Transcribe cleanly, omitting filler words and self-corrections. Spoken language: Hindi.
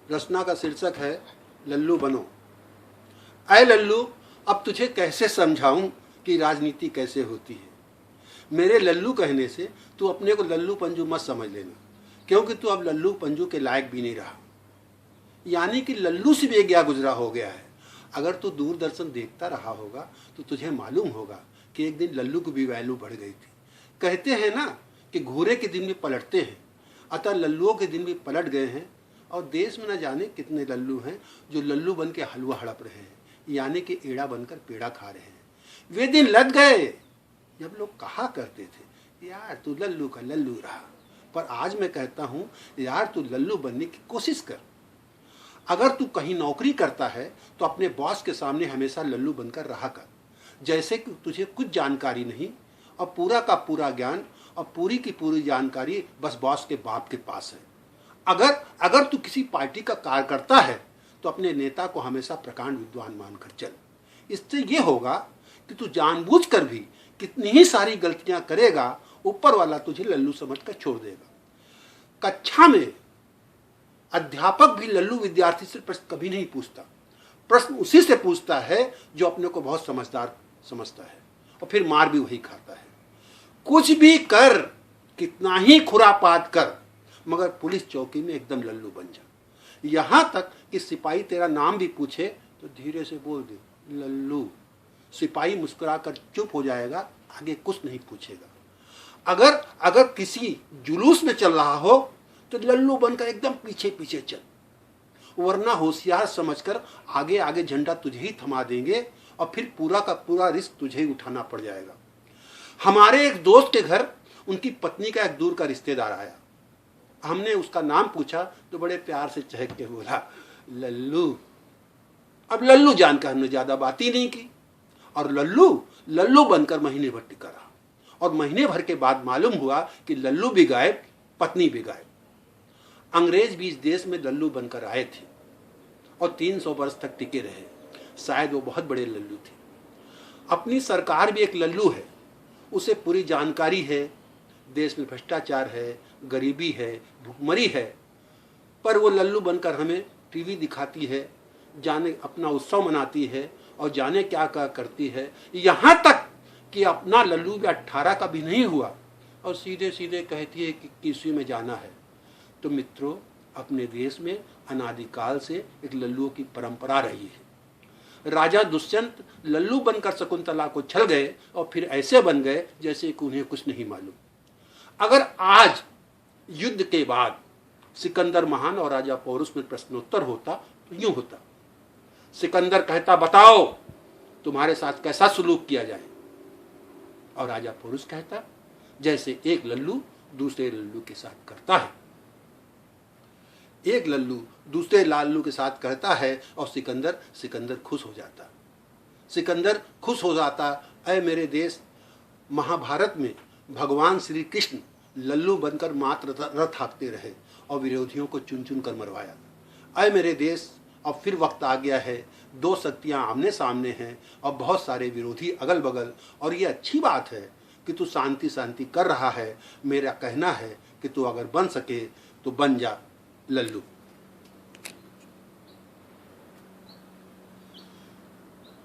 रचना का शीर्षक है लल्लू बनो। ऐ लल्लू, अब तुझे कैसे समझाऊं कि राजनीति कैसे होती है। मेरे लल्लू कहने से तू अपने को लल्लू पंजू मत समझ लेना, क्योंकि तू अब लल्लू पंजू के लायक भी नहीं रहा, यानी कि लल्लू से बेगया गुजरा हो गया है। अगर तू दूरदर्शन देखता रहा होगा तो तुझे मालूम होगा कि एक दिन लल्लू की भी वैल्यू बढ़ गई थी। कहते हैं ना कि घूरे के दिन भी पलटते हैं, अतः लल्लुओं के दिन भी पलट गए हैं और देश में न जाने कितने लल्लू हैं जो लल्लू बन के हलवा हड़प रहे हैं, यानी कि एड़ा बनकर पेड़ा खा रहे हैं। वे दिन लग गए जब लोग कहा करते थे यार तू लल्लू का लल्लू रहा, पर आज मैं कहता हूँ यार तू लल्लू बनने की कोशिश कर। अगर तू कहीं नौकरी करता है तो अपने बॉस के सामने हमेशा लल्लू बनकर रहा कर, जैसे कि तुझे कुछ जानकारी नहीं और पूरा का पूरा ज्ञान और पूरी की पूरी जानकारी बस बॉस के बाप के पास है। अगर तू किसी पार्टी का कार्यकर्ता है तो अपने नेता को हमेशा प्रकांड विद्वान मानकर चल। इससे ये होगा कि तू जानबूझकर भी कितनी ही सारी गलतियां करेगा, ऊपर वाला तुझे लल्लू समझकर छोड़ देगा। कक्षा में अध्यापक भी लल्लू विद्यार्थी से प्रश्न कभी नहीं पूछता, प्रश्न उसी से पूछता है जो अपने को बहुत समझदार समझता है, और फिर मार भी वही खाता है। कुछ भी कर, कितना ही खुरापात कर, मगर पुलिस चौकी में एकदम लल्लू बन जा। यहां तक कि सिपाही तेरा नाम भी पूछे तो धीरे से बोल दे लल्लू। सिपाही मुस्कुराकर चुप हो जाएगा, आगे कुछ नहीं पूछेगा। अगर किसी जुलूस में चल रहा हो तो लल्लू बनकर एकदम पीछे पीछे चल, वरना होशियार समझकर आगे आगे झंडा तुझे ही थमा देंगे और फिर पूरा का पूरा रिस्क तुझे ही उठाना पड़ जाएगा। हमारे एक दोस्त के घर उनकी पत्नी का एक दूर का रिश्तेदार आया। हमने उसका नाम पूछा तो बड़े प्यार से चहक के बोला लल्लू। अब लल्लू जानकर हमने ज्यादा बात ही नहीं की और लल्लू बनकर महीने भर टिका रहा, और महीने भर के बाद मालूम हुआ कि लल्लू भी गायब, पत्नी भी गायब। अंग्रेज भी इस देश में लल्लू बनकर आए थे और 300 वर्ष तक टिके रहे। शायद वो बहुत बड़े लल्लू थे। अपनी सरकार भी एक लल्लू है, उसे पूरी जानकारी है, देश में भ्रष्टाचार है, गरीबी है, भुखमरी है, पर वो लल्लू बनकर हमें टीवी दिखाती है, जाने अपना उत्सव मनाती है और जाने क्या क्या करती है। यहाँ तक कि अपना लल्लू भी 18 का भी नहीं हुआ और सीधे सीधे कहती है कि 21वीं में जाना है। तो मित्रों, अपने देश में अनादिकाल से एक लल्लुओं की परंपरा रही है। राजा दुष्यंत लल्लू बनकर शकुंतला को छल गए और फिर ऐसे बन गए जैसे कि उन्हें कुछ नहीं मालूम। अगर आज युद्ध के बाद सिकंदर महान और राजा पौरुष में प्रश्नोत्तर होता तो यूं होता। सिकंदर कहता बताओ तुम्हारे साथ कैसा सुलूक किया जाए, और राजा पौरुष कहता जैसे एक लल्लू दूसरे लल्लू के साथ करता है। एक लल्लू दूसरे लल्लू के साथ करता है और सिकंदर खुश हो जाता। सिकंदर खुश हो जाता, ऐ मेरे देश, महाभारत में भगवान श्री कृष्ण लल्लू बनकर मात्र रथ हाँकते रहे और विरोधियों को चुन चुन कर मरवाया। ऐ मेरे देश, अब फिर वक्त आ गया है, दो शक्तियां आमने सामने हैं और बहुत सारे विरोधी अगल बगल, और ये अच्छी बात है कि तू शांति शांति कर रहा है। मेरा कहना है कि तू अगर बन सके तो बन जा लल्लू।